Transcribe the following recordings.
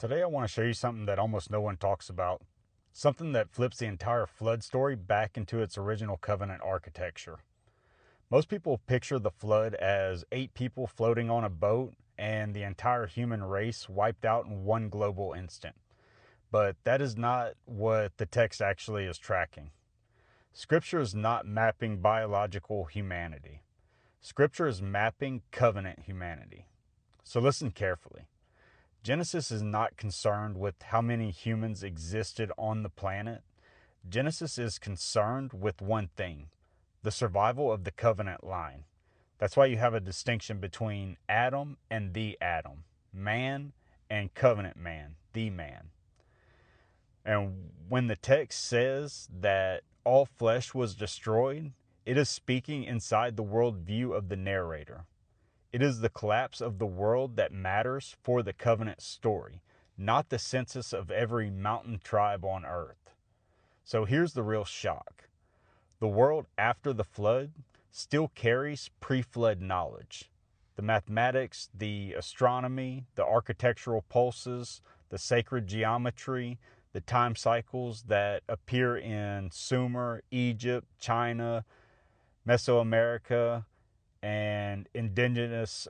Today I want to show you something that almost no one talks about. Something that flips the entire flood story back into its original covenant architecture. Most people picture the flood as 8 people floating on a boat and the entire human race wiped out in one global instant. But that is not what the text actually is tracking. Scripture is not mapping biological humanity. Scripture is mapping covenant humanity. So listen carefully. Genesis is not concerned with how many humans existed on the planet. Genesis is concerned with one thing: the survival of the covenant line. That's why you have a distinction between Adam and the Adam, man and covenant man, the man. And when the text says that all flesh was destroyed, it is speaking inside the worldview of the narrator. It is the collapse of the world that matters for the covenant story, not the census of every mountain tribe on earth. So here's the real shock. The world after the flood still carries pre-flood knowledge. The mathematics, the astronomy, the architectural pulses, the sacred geometry, the time cycles that appear in Sumer, Egypt, China, Mesoamerica, and indigenous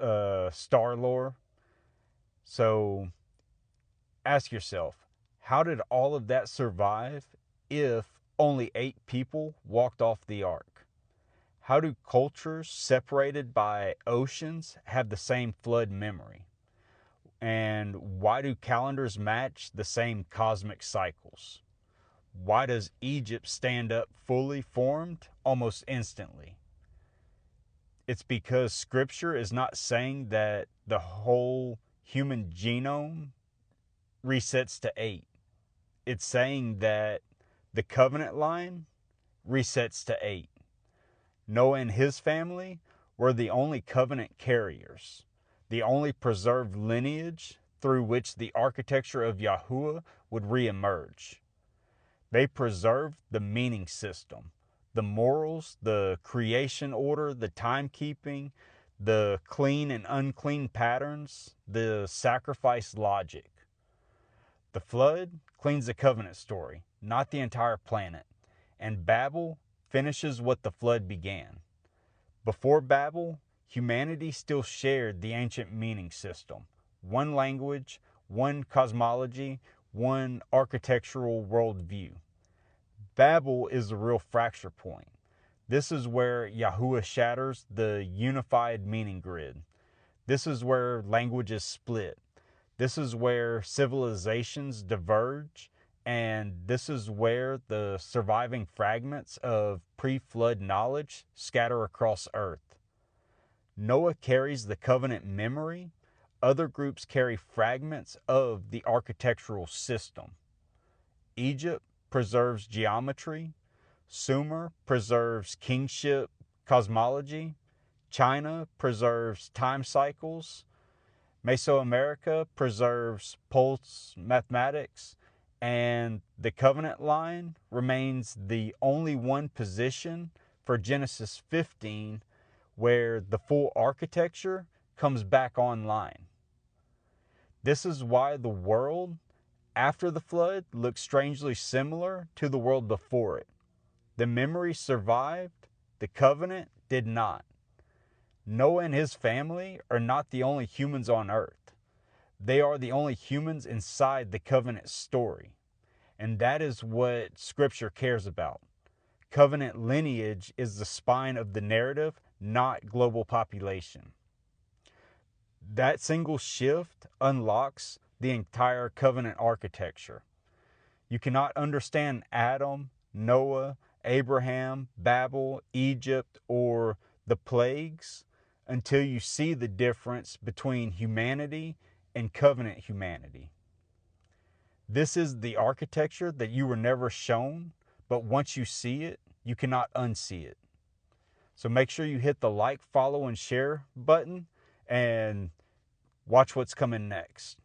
star lore. So ask yourself, how did all of that survive if only 8 people walked off the ark? How do cultures separated by oceans have the same flood memory? And why do calendars match the same cosmic cycles? Why does Egypt stand up fully formed almost instantly? It's because Scripture is not saying that the whole human genome resets to 8. It's saying that the covenant line resets to 8. Noah and his family were the only covenant carriers, the only preserved lineage through which the architecture of Yahuwah would reemerge. They preserved the meaning system, the morals, the creation order, the timekeeping, the clean and unclean patterns, the sacrifice logic. The flood cleans the covenant story, not the entire planet. And Babel finishes what the flood began. Before Babel, humanity still shared the ancient meaning system. One language, one cosmology, one architectural worldview. Babel is the real fracture point. This is where Yahuwah shatters the unified meaning grid. This is where languages split. This is where civilizations diverge. And this is where the surviving fragments of pre-flood knowledge scatter across Earth. Noah carries the covenant memory. Other groups carry fragments of the architectural system. Egypt preserves geometry. Sumer preserves kingship cosmology. China preserves time cycles. Mesoamerica preserves pulse mathematics. And the covenant line remains the only one position for Genesis 15 where the full architecture comes back online. This is why the world after the flood looks strangely similar to the world before it. The memory survived, the covenant did not. Noah and his family are not the only humans on earth. They are the only humans inside the covenant story. And that is what Scripture cares about. Covenant lineage is the spine of the narrative, not global population. That single shift unlocks the entire covenant architecture. You cannot understand Adam, Noah, Abraham, Babel, Egypt, or the plagues until you see the difference between humanity and covenant humanity. This is the architecture that you were never shown, but once you see it, you cannot unsee it. So make sure you hit the like, follow, and share button and watch what's coming next.